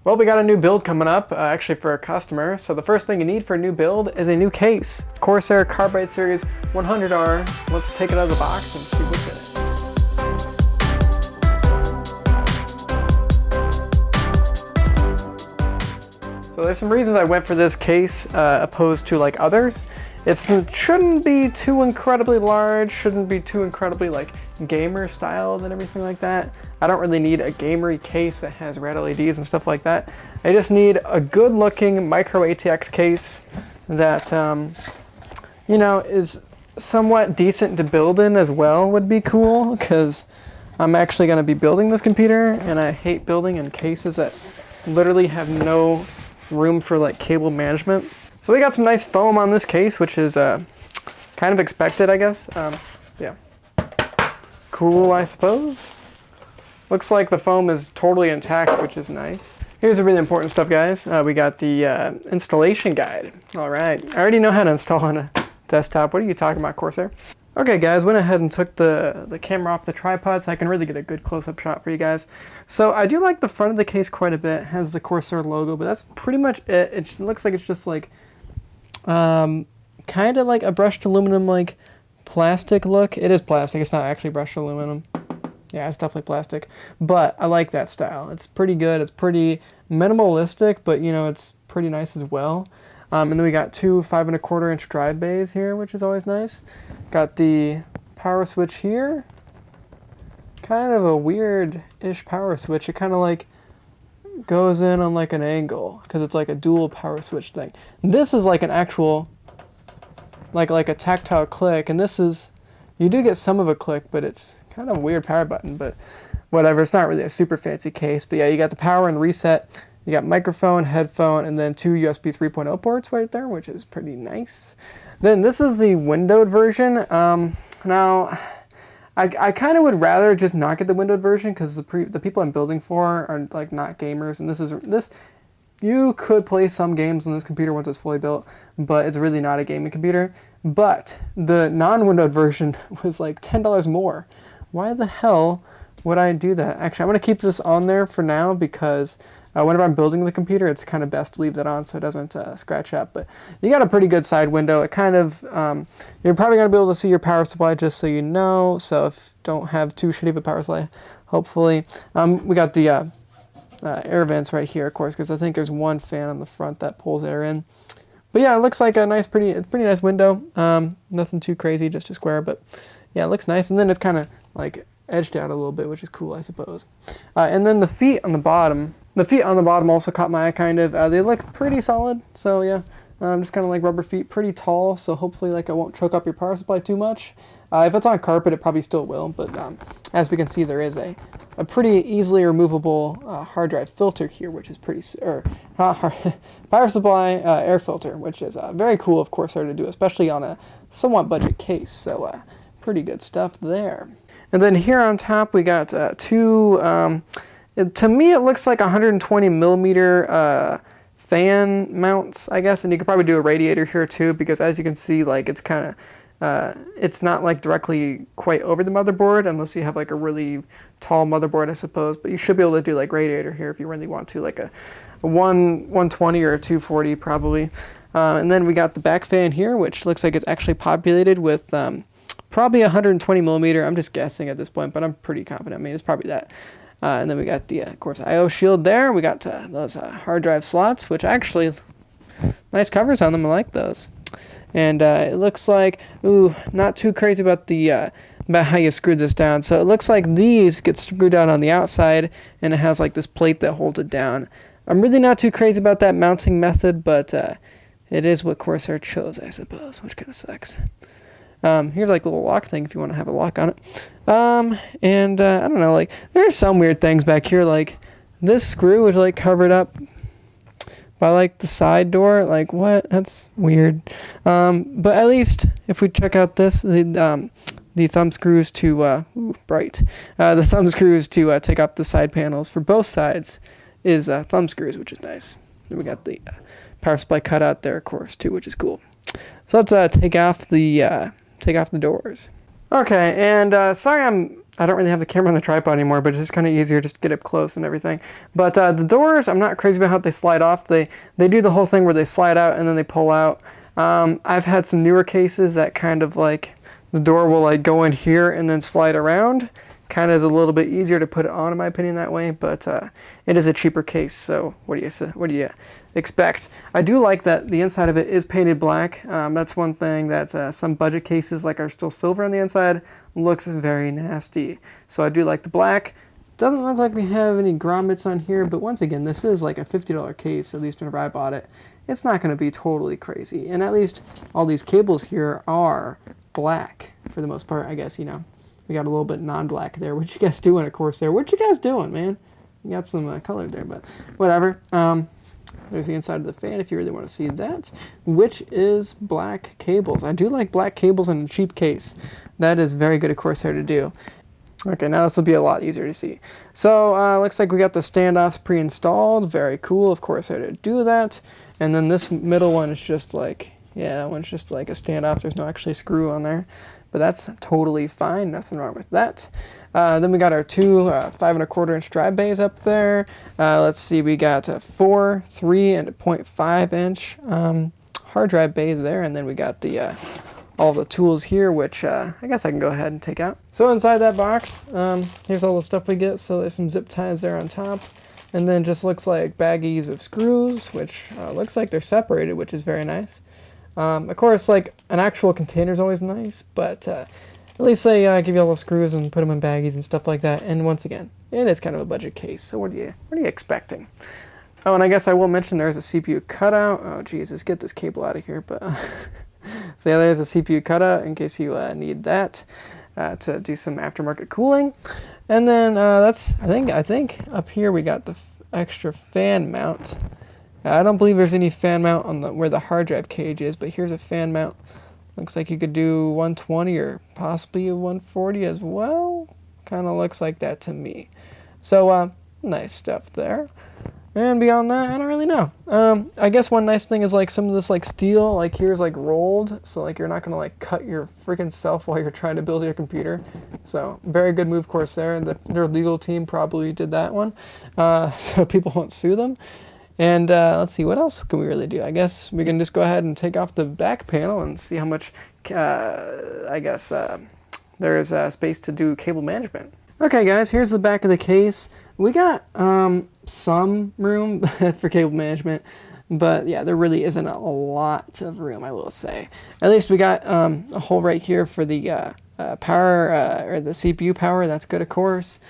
Well, we got a new build coming up, actually for a customer. So the first thing you need for a new build is a new case. It's Corsair Carbide Series 100R. Let's take it out of the box and see what's in it. So there's some reasons I went for this case opposed to like others. It shouldn't be too incredibly large, shouldn't be too incredibly like gamer styled and everything like that. I don't really need a gamery case that has red LEDs and stuff like that. I just need a good looking micro ATX case that, you know, is somewhat decent to build in as well would be cool, because I'm actually going to be building this computer and I hate building in cases that literally have no room for like cable management. So we got some nice foam on this case, which is kind of expected, I guess. Yeah. Cool, I suppose. Looks like the foam is totally intact, which is nice. Here's the really important stuff, guys. We got the installation guide. All right, I already know how to install on a desktop. What are you talking about, Corsair? Okay, guys, went ahead and took the camera off the tripod so I can really get a good close-up shot for you guys. So I do like the front of the case quite a bit. It has the Corsair logo, but that's pretty much it. It looks like it's just like kind of like a brushed aluminum like plastic look. It is plastic. It's not actually brushed aluminum. Yeah, it's definitely plastic. But I like that style. It's pretty good. It's pretty minimalistic, but you know, it's pretty nice as well. And then we got two 5 1/4 inch drive bays here, which is always nice. Got the power switch here. Kind of a weird-ish power switch. It kind of like goes in on like an angle because it's like a dual power switch thing. This is like an actual, like a tactile click, and this is, you do get some of a click, but it's kind of a weird power button, but whatever. It's not really a super fancy case, but yeah, you got the power and reset. You got microphone, headphone, and then two USB 3.0 ports right there, which is pretty nice. Then this is the windowed version. Now, I kind of would rather just not get the windowed version because the people I'm building for are like not gamers, and this you could play some games on this computer once it's fully built, but it's really not a gaming computer. But the non-windowed version was like $10 more. Why the hell would I do that? Actually, I'm going to keep this on there for now because whenever I'm building the computer, it's kind of best to leave that on so it doesn't scratch up. But you got a pretty good side window. It kind of, you're probably going to be able to see your power supply just so you know. So if you don't have too shitty of a power supply, hopefully. We got the air vents right here, of course, because I think there's one fan on the front that pulls air in. But yeah, it looks like a nice, pretty nice window. Nothing too crazy, just a square, but yeah, it looks nice. And then it's kind of like edged out a little bit, which is cool, I suppose. And then the feet on the bottom also caught my eye kind of. They look pretty solid, so yeah, just kind of like rubber feet, pretty tall, so hopefully like it won't choke up your power supply too much. If it's on carpet, it probably still will, but as we can see, there is a pretty easily removable hard drive filter here, which is pretty, power supply air filter, which is very cool, of course, to do, especially on a somewhat budget case, so pretty good stuff there. And then here on top, we got two, to me, it looks like 120 millimeter fan mounts, I guess, and you could probably do a radiator here too, because as you can see, like it's kind of, it's not like directly quite over the motherboard unless you have like a really tall motherboard, I suppose, but you should be able to do like radiator here if you really want to, like a 120 or a 240 probably. And then we got the back fan here, which looks like it's actually populated with probably 120 millimeter. I'm just guessing at this point, but I'm pretty confident. I mean, it's probably that. And then we got the, of course, I/O shield there. We got those hard drive slots, which actually, nice covers on them. I like those. And it looks like, ooh, not too crazy about the about how you screwed this down. So it looks like these get screwed down on the outside, and it has like this plate that holds it down. I'm really not too crazy about that mounting method, but it is what Corsair chose, I suppose, which kind of sucks. Here's like a little lock thing if you want to have a lock on it. And I don't know, like there's some weird things back here, like this screw is like covered up by like the side door. Like what? That's weird. But at least if we check out this, the thumb screws to the thumb screws to take off the side panels for both sides is thumb screws, which is nice. Then we got the power supply cut out there, of course, too, which is cool. So let's take off the doors. Okay, and sorry I don't really have the camera on the tripod anymore, but it's just kind of easier just to get up close and everything. But the doors, I'm not crazy about how they slide off. They do the whole thing where they slide out and then they pull out. I've had some newer cases that kind of like the door will like go in here and then slide around. Kind of is a little bit easier to put it on, in my opinion, that way, but it is a cheaper case, so what do you expect? I do like that the inside of it is painted black. That's one thing that some budget cases like are still silver on the inside. Looks very nasty. So I do like the black. Doesn't look like we have any grommets on here, but once again, this is like a $50 case, at least whenever I bought it. It's not going to be totally crazy, and at least all these cables here are black for the most part, I guess, you know. We got a little bit non-black there. What you guys doing, of course, there? What you guys doing, man? You got some color there, but whatever. There's the inside of the fan if you really want to see that, which is black cables. I do like black cables in a cheap case. That is very good of Corsair to do. Okay, now this will be a lot easier to see. So looks like we got the standoffs pre-installed. Very cool, of course, how to do that. And then this middle one is just like, yeah, that one's just like a standoff. There's no actually screw on there. But that's totally fine, nothing wrong with that. Then we got our two 5¼ drive bays up there. Let's see, we got 4, 3, and a 0.5 inch hard drive bays there, and then we got the all the tools here, which I guess I can go ahead and take out. So inside that box, here's all the stuff we get. So there's some zip ties there on top, and then just looks like baggies of screws, which looks like they're separated, which is very nice. Of course, like an actual container is always nice, but at least they give you all the screws and put them in baggies and stuff like that. And once again, it is kind of a budget case. So what are you expecting? Oh, and I guess I will mention there's a CPU cutout. Oh, Jesus, get this cable out of here. But so yeah, there's a CPU cutout in case you need that to do some aftermarket cooling. And then that's I think up here we got the extra fan mount. I don't believe there's any fan mount on where the hard drive cage is, but here's a fan mount. Looks like you could do 120 or possibly a 140 as well. Kind of looks like that to me. So nice stuff there. And beyond that, I don't really know. I guess one nice thing is like some of this like steel, like here's like rolled, so like you're not gonna like cut your freaking self while you're trying to build your computer. So very good move, Corsair. Their legal team probably did that one, so people won't sue them. And let's see, what else can we really do? I guess we can just go ahead and take off the back panel and see how much, I guess, there is space to do cable management. Okay, guys, here's the back of the case. We got some room for cable management, but yeah, there really isn't a lot of room, I will say. At least we got a hole right here for the power, or the CPU power. That's good, of course.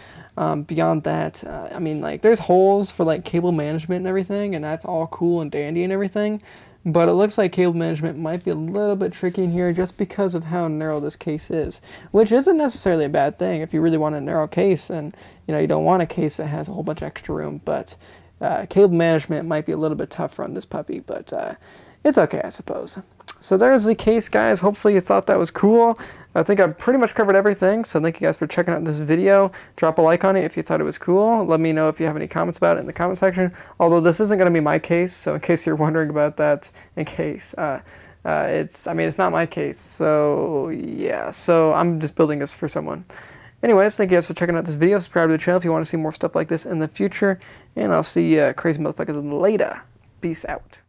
Beyond that, I mean, like, there's holes for, like, cable management and everything, and that's all cool and dandy and everything, but it looks like cable management might be a little bit tricky in here just because of how narrow this case is, which isn't necessarily a bad thing if you really want a narrow case, and, you know, you don't want a case that has a whole bunch of extra room, but cable management might be a little bit tougher on this puppy, but it's okay, I suppose. So there's the case, guys. Hopefully you thought that was cool. I think I've pretty much covered everything, so thank you guys for checking out this video. Drop a like on it if you thought it was cool. Let me know if you have any comments about it in the comment section. Although this isn't going to be my case, so in case you're wondering about that, it's not my case, so yeah. So I'm just building this for someone. Anyways, thank you guys for checking out this video. Subscribe to the channel if you want to see more stuff like this in the future, and I'll see you crazy motherfuckers later. Peace out.